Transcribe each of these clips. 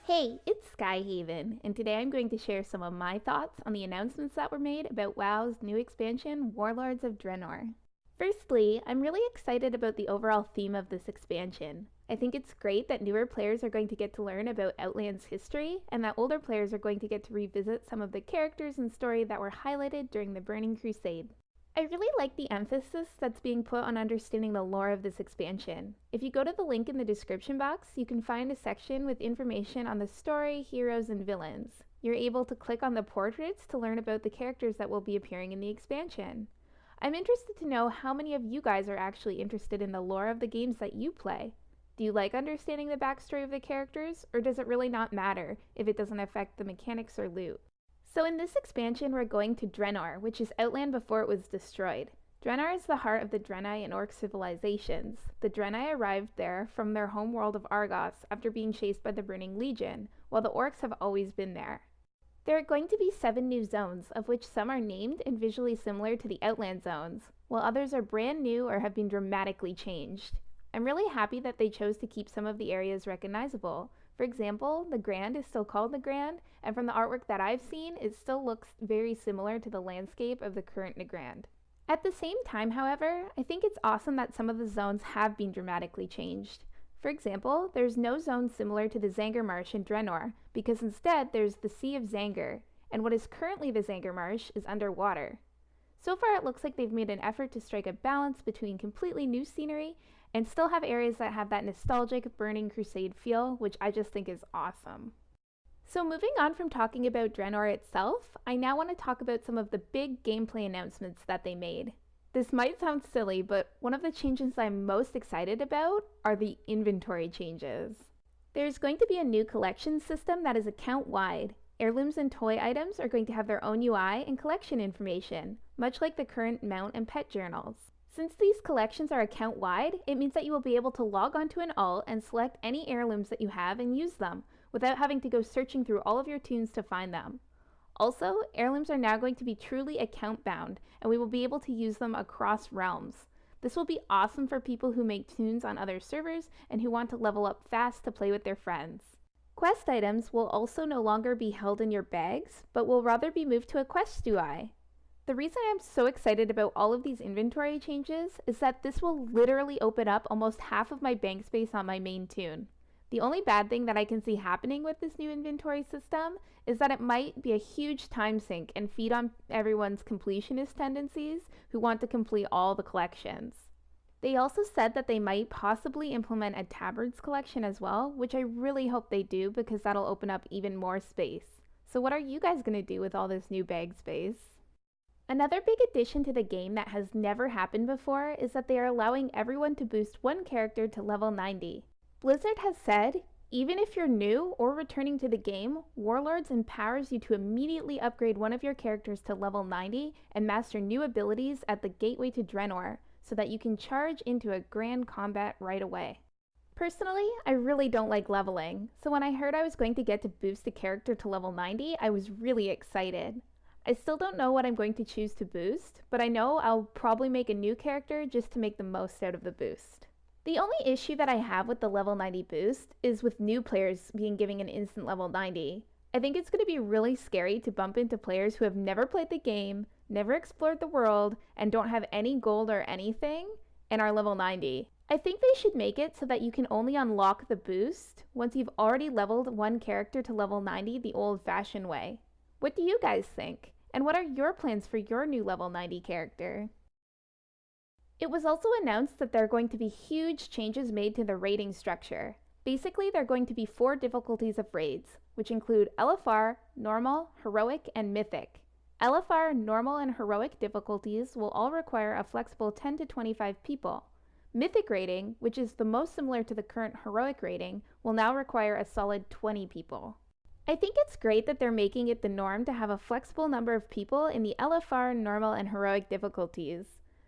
Hey, it's Skyhaven, and today I'm going to share some of my thoughts on the announcements that were made about WoW's new expansion, Warlords of Draenor. Firstly, I'm really excited about the overall theme of this expansion. I think it's great that newer players are going to get to learn about Outland's history, and that older players are going to get to revisit some of the characters and story that were highlighted during the Burning Crusade. I really like the emphasis that's being put on understanding the lore of this expansion. If you go to the link in the description box, you can find a section with information on the story, heroes, and villains. You're able to click on the portraits to learn about the characters that will be appearing in the expansion. I'm interested to know how many of you guys are actually interested in the lore of the games that you play. Do you like understanding the backstory of the characters, or does it really not matter if it doesn't affect the mechanics or loot? So in this expansion, we're going to Draenor, which is Outland before it was destroyed. Draenor is the heart of the Draenei and Orc civilizations. The Draenei arrived there from their home world of Argos after being chased by the Burning Legion, while the Orcs have always been there. There are going to be 7 new zones, of which some are named and visually similar to the Outland zones, while others are brand new or have been dramatically changed. I'm really happy that they chose to keep some of the areas recognizable. For example, the Grand is still called the Grand, and from the artwork that I've seen, it still looks very similar to the landscape of the current Nagrand. At the same time, however, I think it's awesome that some of the zones have been dramatically changed. For example, there's no zone similar to the Zanger Marsh in Draenor, because instead there's the Sea of Zanger, and what is currently the Zanger Marsh is underwater. So far it looks like they've made an effort to strike a balance between completely new scenery and still have areas that have that nostalgic Burning Crusade feel, which I just think is awesome. So moving on from talking about Draenor itself, I now want to talk about some of the big gameplay announcements that they made. This might sound silly, but one of the changes I'm most excited about are the inventory changes. There's going to be a new collection system that is account-wide. Heirlooms and toy items are going to have their own UI and collection information, much like the current mount and pet journals. Since these collections are account-wide, it means that you will be able to log onto an alt and select any heirlooms that you have and use them, without having to go searching through all of your toons to find them. Also, heirlooms are now going to be truly account-bound, and we will be able to use them across realms. This will be awesome for people who make toons on other servers and who want to level up fast to play with their friends. Quest items will also no longer be held in your bags, but will rather be moved to a quest UI. The reason I'm so excited about all of these inventory changes is that this will literally open up almost half of my bank space on my main toon. The only bad thing that I can see happening with this new inventory system is that it might be a huge time sink and feed on everyone's completionist tendencies who want to complete all the collections. They also said that they might possibly implement a tabards collection as well, which I really hope they do because that'll open up even more space. So what are you guys going to do with all this new bag space? Another big addition to the game that has never happened before is that they are allowing everyone to boost one character to level 90. Blizzard has said, even if you're new or returning to the game, Warlords empowers you to immediately upgrade one of your characters to level 90 and master new abilities at the gateway to Draenor, so that you can charge into a grand combat right away. Personally, I really don't like leveling, so when I heard I was going to get to boost a character to level 90, I was really excited. I still don't know what I'm going to choose to boost, but I know I'll probably make a new character just to make the most out of the boost. The only issue that I have with the level 90 boost is with new players being given an instant level 90. I think it's going to be really scary to bump into players who have never played the game, never explored the world, and don't have any gold or anything, and are level 90. I think they should make it so that you can only unlock the boost once you've already leveled one character to level 90 the old-fashioned way. What do you guys think? And what are your plans for your new level 90 character? It was also announced that there are going to be huge changes made to the raiding structure. Basically, there are going to be 4 difficulties of raids, which include LFR, Normal, Heroic, and Mythic. LFR, Normal, and Heroic difficulties will all require a flexible 10 to 25 people. Mythic raiding, which is the most similar to the current Heroic raiding, will now require a solid 20 people. I think it's great that they're making it the norm to have a flexible number of people in the LFR, Normal, and Heroic difficulties.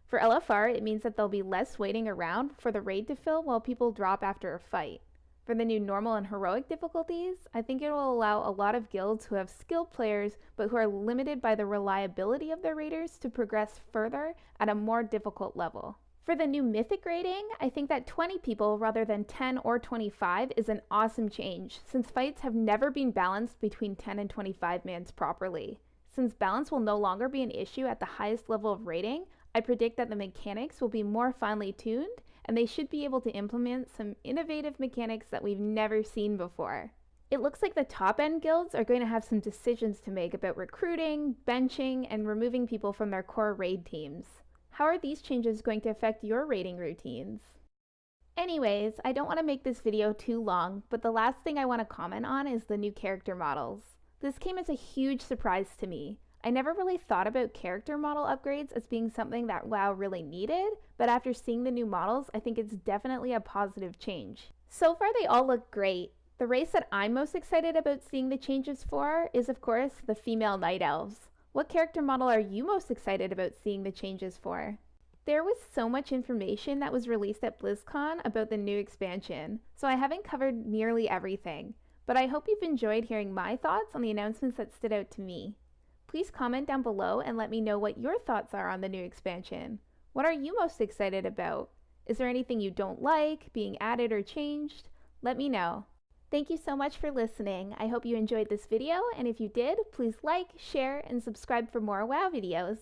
For LFR, it means that there'll be less waiting around for the raid to fill while people drop after a fight. For the new Normal and Heroic difficulties, I think it will allow a lot of guilds who have skilled players but who are limited by the reliability of their raiders to progress further at a more difficult level. For the new Mythic rating, I think that 20 people rather than 10 or 25 is an awesome change, since fights have never been balanced between 10 and 25 mans properly. Since balance will no longer be an issue at the highest level of rating, I predict that the mechanics will be more finely tuned, and they should be able to implement some innovative mechanics that we've never seen before. It looks like the top end guilds are going to have some decisions to make about recruiting, benching, and removing people from their core raid teams. How are these changes going to affect your raiding routines? Anyways, I don't want to make this video too long, but the last thing I want to comment on is the new character models. This came as a huge surprise to me. I never really thought about character model upgrades as being something that WoW really needed, but after seeing the new models, I think it's definitely a positive change. So far they all look great. The race that I'm most excited about seeing the changes for is, of course, the female Night Elves. What character model are you most excited about seeing the changes for? There was so much information that was released at BlizzCon about the new expansion, so I haven't covered nearly everything, but I hope you've enjoyed hearing my thoughts on the announcements that stood out to me. Please comment down below and let me know what your thoughts are on the new expansion. What are you most excited about? Is there anything you don't like being added or changed? Let me know. Thank you so much for listening. I hope you enjoyed this video, and if you did, please like, share, and subscribe for more WoW videos.